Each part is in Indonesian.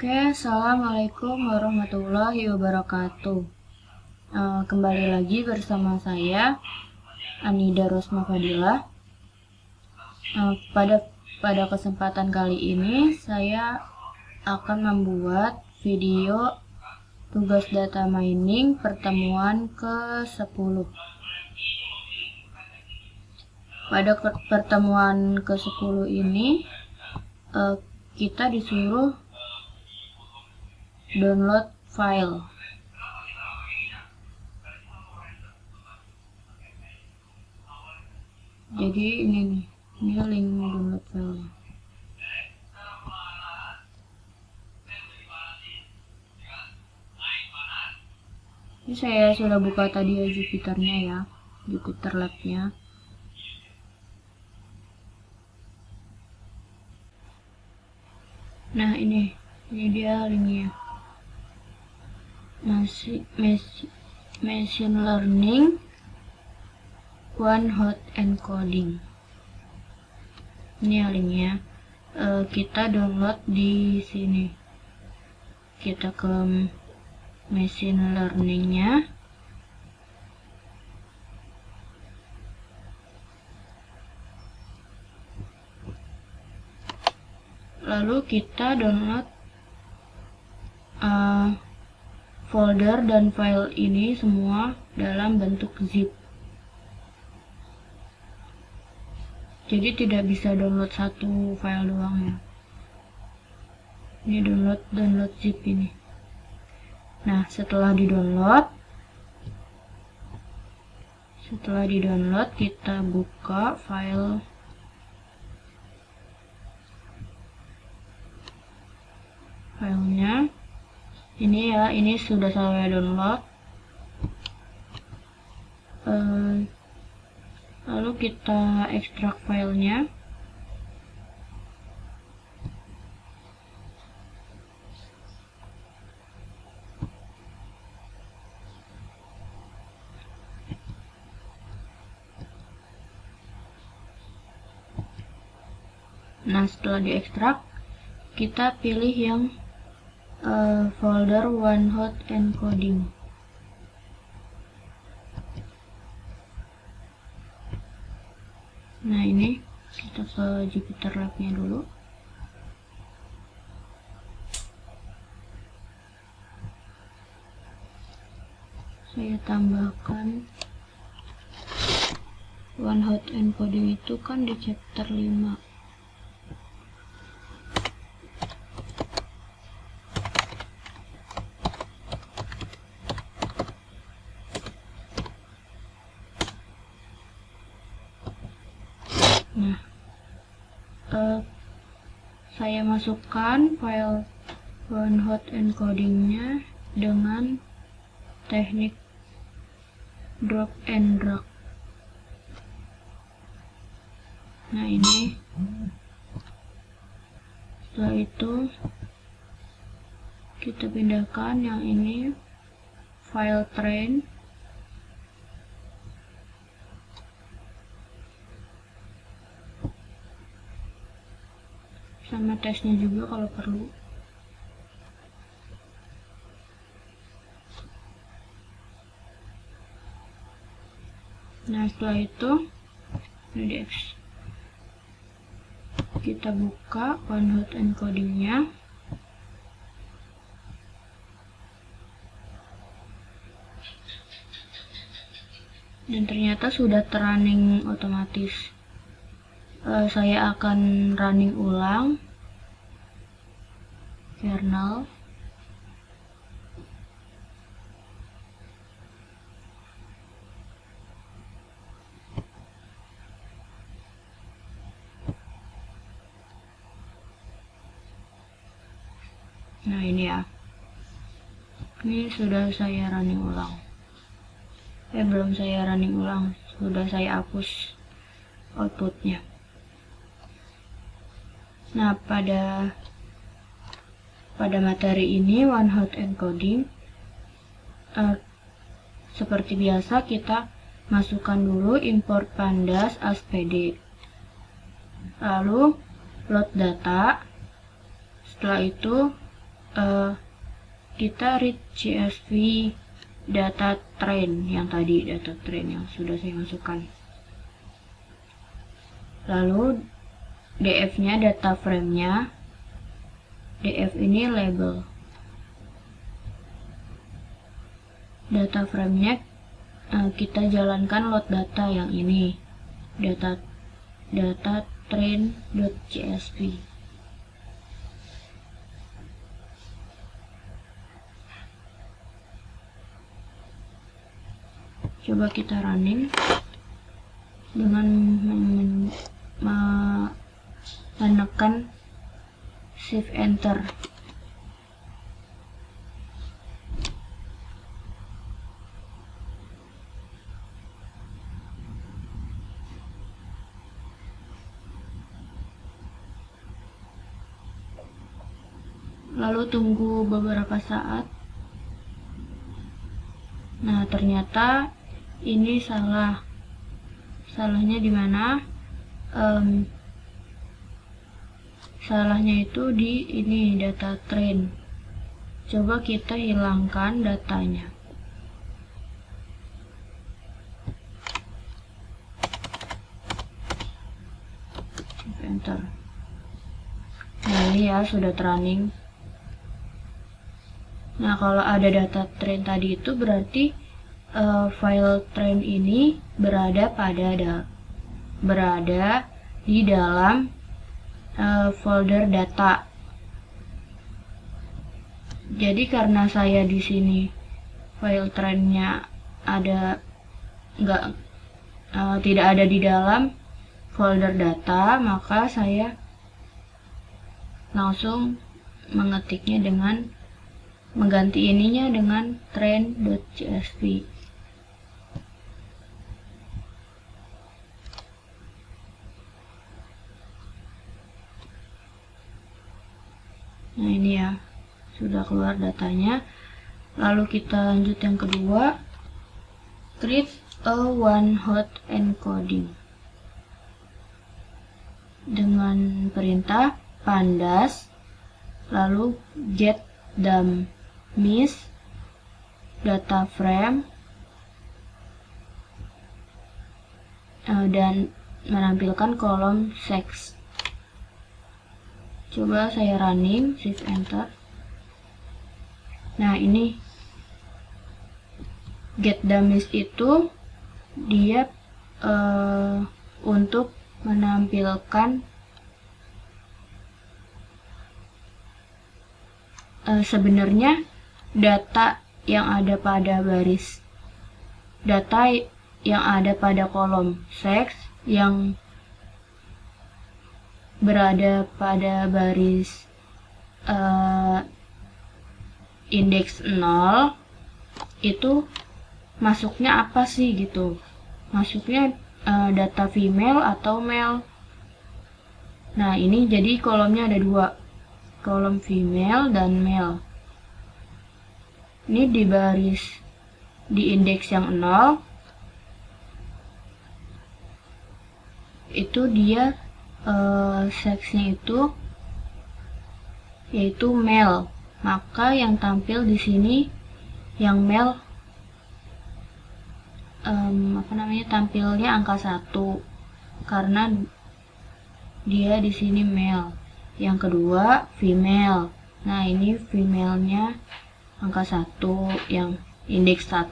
Oke, assalamualaikum warahmatullahi wabarakatuh. Kembali lagi bersama saya Anida Rosma Fadilah. Pada kesempatan kali ini saya akan membuat video tugas data mining pertemuan ke-10. Pada pertemuan ke-10 ini kita disuruh download file. Jadi ini link download file. Ini saya sudah buka tadi ya Jupyternya ya, Jupyter Lab-nya. Nah ini dia linknya. Machine Learning One-Hot Encoding. Ini linknya. Kita download di sini. Kita ke Machine Learning-nya. Lalu kita download folder dan file ini semua dalam bentuk zip. Jadi tidak bisa download satu file doang ya. Ini download zip ini. Nah, setelah di-download kita buka filenya. Ini ya, ini sudah saya download. Lalu kita ekstrak filenya. Nah, setelah diekstrak, kita pilih yang folder One-Hot Encoding. Nah, ini kita ke Jupyter Lab-nya dulu. Saya tambahkan One-Hot Encoding itu kan di chapter 5. Nah, saya masukkan file One-Hot Encoding-nya dengan teknik drag and drop. Nah, ini setelah itu kita pindahkan yang ini file train. Sama tesnya juga kalau perlu. Nah, setelah itu kita buka One-Hot Encoding-nya. Dan ternyata sudah running otomatis. Saya akan running ulang kernel. Nah, ini ya. Ini sudah saya running ulang. Belum saya running ulang, sudah saya hapus outputnya. Nah, pada materi ini One-Hot Encoding, seperti biasa kita masukkan dulu import pandas as pd, lalu load data. Setelah itu kita read CSV data train yang tadi, data train yang sudah saya masukkan. Lalu df-nya, data frame-nya, df ini label. Data frame-nya kita jalankan load data yang ini, data train.csv. Coba kita running dengan menekan shift enter. Lalu tunggu beberapa saat. Nah, ternyata ini salah. Salahnya di mana? Salahnya itu di ini, data train. Coba kita hilangkan datanya. Enter. Nah, ini ya sudah running. Nah, kalau ada data train tadi itu berarti file train ini berada di dalam folder data. Jadi karena saya di sini file trainnya tidak ada di dalam folder data, maka saya langsung mengetiknya dengan mengganti ininya dengan train.csv. Nah, ini ya, sudah keluar datanya. Lalu kita lanjut yang kedua, create a one-hot encoding dengan perintah pandas, lalu get dummies data frame, dan menampilkan kolom sex. Coba saya running, shift enter. Nah, ini get dummies itu dia untuk menampilkan sebenarnya data yang ada pada kolom sex yang berada pada baris indeks 0 itu masuknya apa sih gitu, masuknya data female atau male. Nah, ini jadi kolomnya ada dua, kolom female dan male. Ini di indeks yang 0 itu dia seksnya itu yaitu male, maka yang tampil di sini yang male tampilnya angka 1 karena dia di sini male. Yang kedua female. Nah, ini femalenya angka 1 yang indeks 1,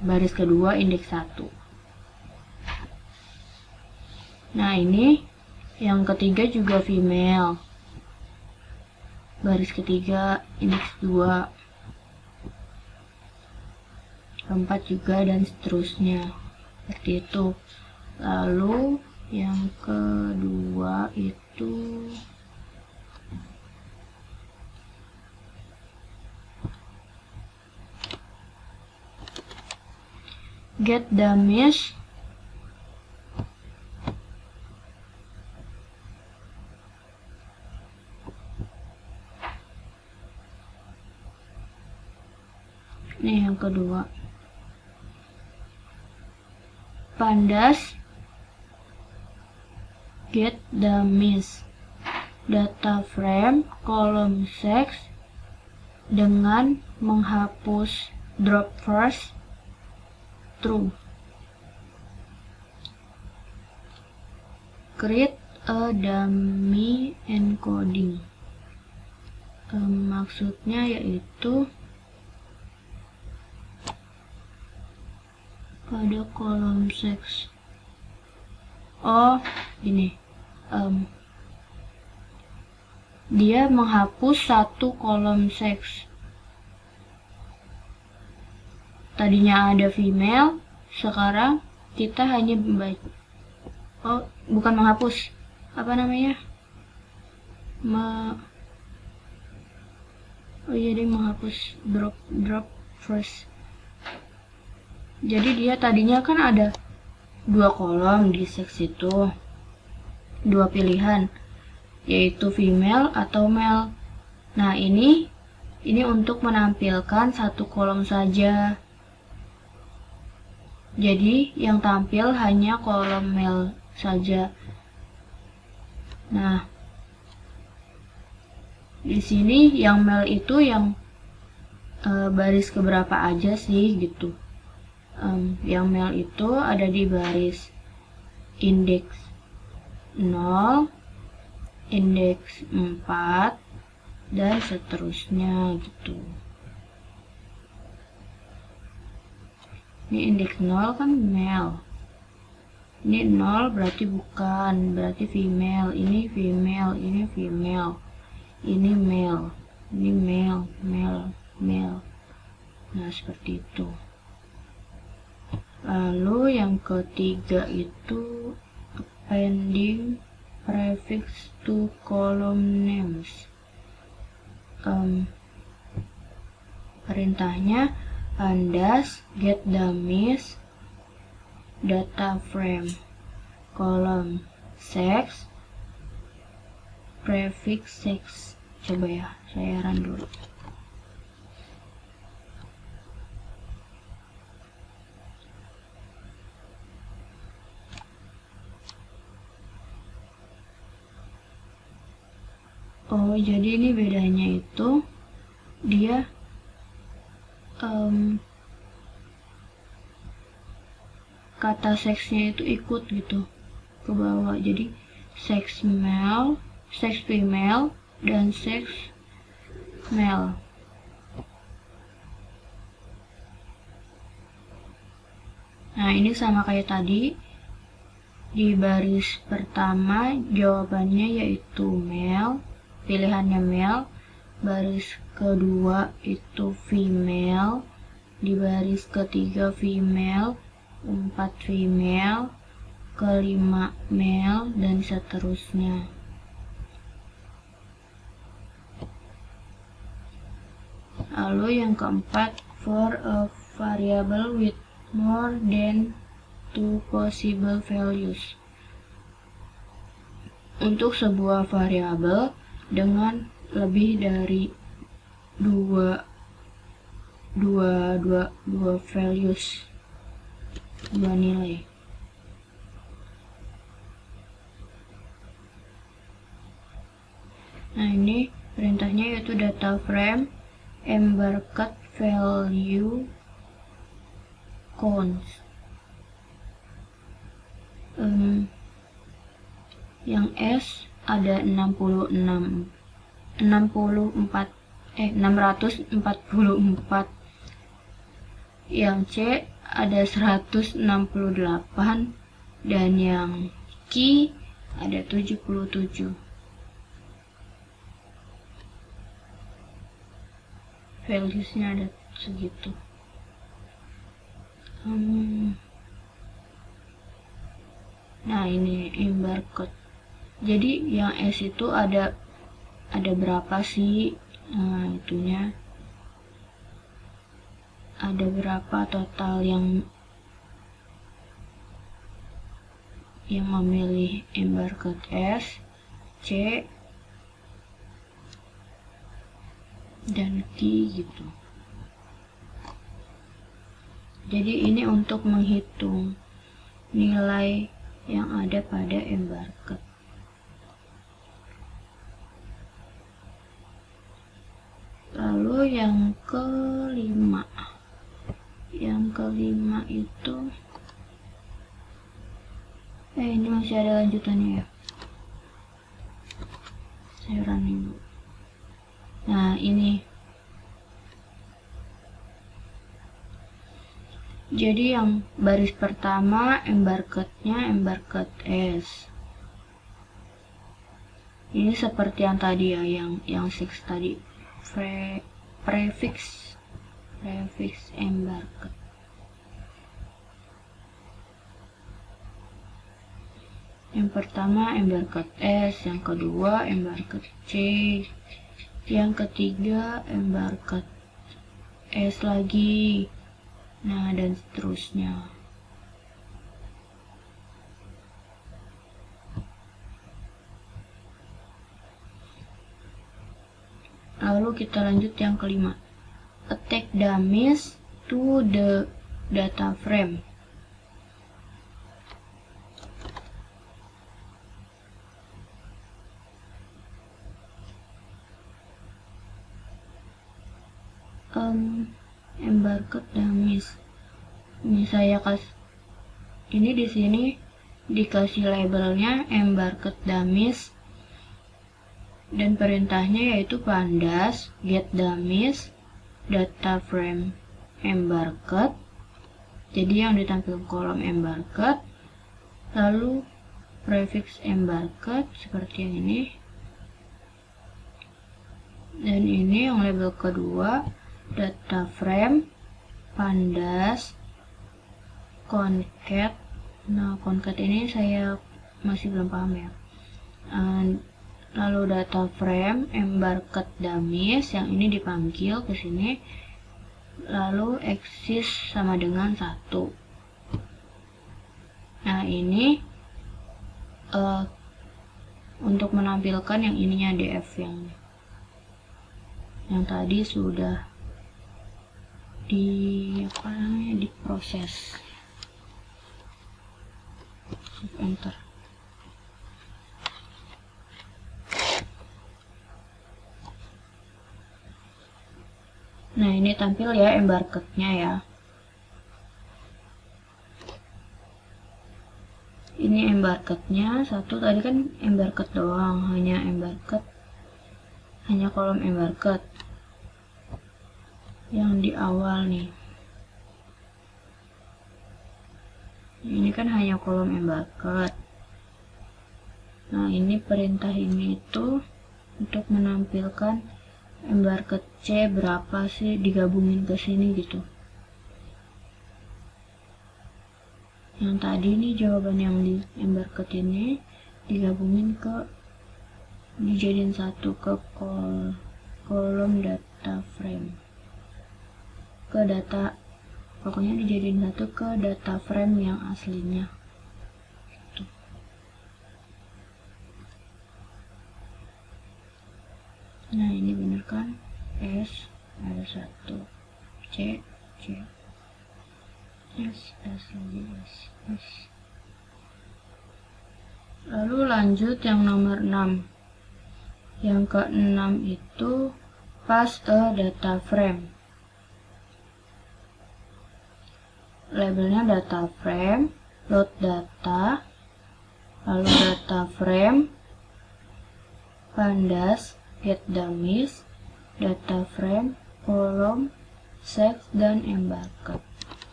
baris kedua indeks 1. Nah, ini yang ketiga juga female, baris ketiga indeks 2, keempat juga, dan seterusnya seperti itu. Lalu yang kedua itu get dummies ini yang kedua, pandas get dummies data frame kolom sex dengan menghapus drop first true. Create a dummy encoding. Maksudnya yaitu pada kolom seks. Oh, ini dia menghapus satu kolom seks. Tadinya ada female, sekarang kita hanya membaca. Oh, bukan menghapus. Apa namanya? Oh iya, dia menghapus drop first. Jadi dia tadinya kan ada 2 kolom di seks itu, 2 pilihan, yaitu female atau male. Nah, ini untuk menampilkan satu kolom saja. Jadi yang tampil hanya kolom male saja. Nah, di sini yang male itu yang baris keberapa aja sih gitu. Yang male itu ada di baris indeks 0, indeks 4, dan seterusnya gitu. Ini indeks 0 kan male. Ini 0 berarti bukan, berarti female. Ini female, ini female. Ini male. Ini male, male, male. Nah, seperti itu. Lalu yang ketiga itu appending prefix to column names. Perintahnya pandas get dummies data frame kolom sex prefix sex. Coba ya, saya run dulu. Oh, jadi ini bedanya itu dia kata seksnya itu ikut gitu ke bawah. Jadi seks male, seks female, dan seks male. Nah, ini sama kayak tadi. Di baris pertama jawabannya yaitu male, pilihannya male. Baris kedua itu female. Di baris ketiga female, 4 female, kelima male, dan seterusnya. Lalu yang keempat, for a variable with more than 2 possible values. Untuk sebuah variabel dengan lebih dari dua values, 2 nilai. Nah, ini perintahnya yaitu data frame embarked value counts. Yang S ada 644. Yang C ada 168, dan yang Q ada 77. Valuesnya ada segitu. Nah, ini embarked. Jadi yang S itu ada berapa sih? Nah, itunya ada berapa total yang memilih embarked S, C, dan Q gitu. Jadi ini untuk menghitung nilai yang ada pada embarked. Lalu yang kelima. Yang kelima itu ini masih ada lanjutannya ya. Saya running dulu. Nah, ini. Jadi yang baris pertama embarcode-nya embarcode S. Ini seperti yang tadi ya, yang 6 tadi. Prefix embarcode. Yang pertama embarcode S, yang kedua embarcode C, yang ketiga embarcode S lagi. Nah, dan seterusnya. Lalu kita lanjut yang kelima. Attack dummies to the data frame. Embarcode dummies. Ini saya di sini dikasih labelnya embarcode dummies. Dan perintahnya yaitu pandas get dummies data frame embarcode. Jadi yang ditampilkan kolom embarcode, lalu prefix embarcode seperti yang ini. Dan ini yang label kedua data frame pandas concat. Nah, concat ini saya masih belum paham ya. Lalu data frame embarcode dummies, yang ini dipanggil ke sini, lalu exist sama dengan 1. Nah, ini untuk menampilkan yang ininya df yang tadi sudah diproses. Enter. Nah, ini tampil ya embarcode-nya ya. Ini embarcode-nya satu, tadi kan embarcode doang, hanya kolom embarcode yang di awal nih. Ini kan hanya kolom embarcode. Nah, ini perintah ini itu untuk menampilkan embarcode C berapa sih digabungin ke sini gitu. Yang tadi nih jawaban yang di embarcode ini digabungin dijadiin satu ke kolom data frame. Pokoknya dijadiin satu ke data frame yang aslinya. Gitu. Nah, ini bener kan? S ada 1, C S lagi S. Lalu lanjut yang nomor 6. Yang ke-6 itu pass a data frame. Labelnya data frame, load data, lalu data frame pandas get dummies, data frame, kolom, sex, dan embarcode.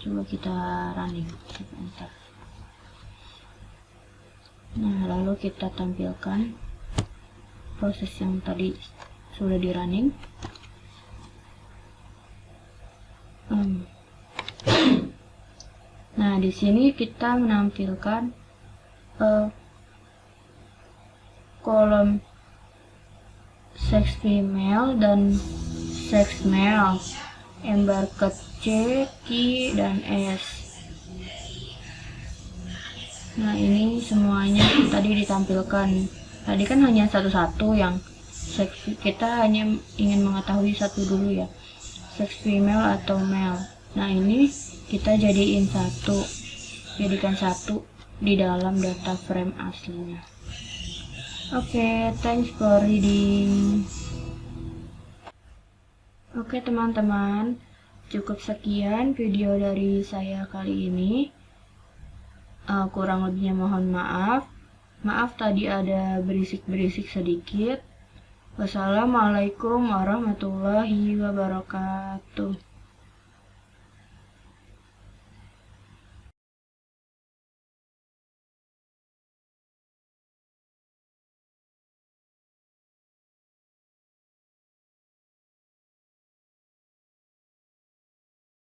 Coba kita running, enter. Nah, lalu kita tampilkan proses yang tadi sudah di running. Nah, di sini kita menampilkan kolom sex female dan sex male, embarcode C, key, dan S. Nah, ini semuanya tadi ditampilkan. Tadi kan hanya satu-satu yang seks, kita hanya ingin mengetahui satu dulu ya, sex female atau male. Nah, ini kita jadikan satu di dalam data frame aslinya. Oke, thanks for reading. Oke teman-teman, cukup sekian video dari saya kali ini. Kurang lebihnya mohon maaf. Maaf tadi ada berisik-berisik sedikit. Wassalamualaikum warahmatullahi wabarakatuh.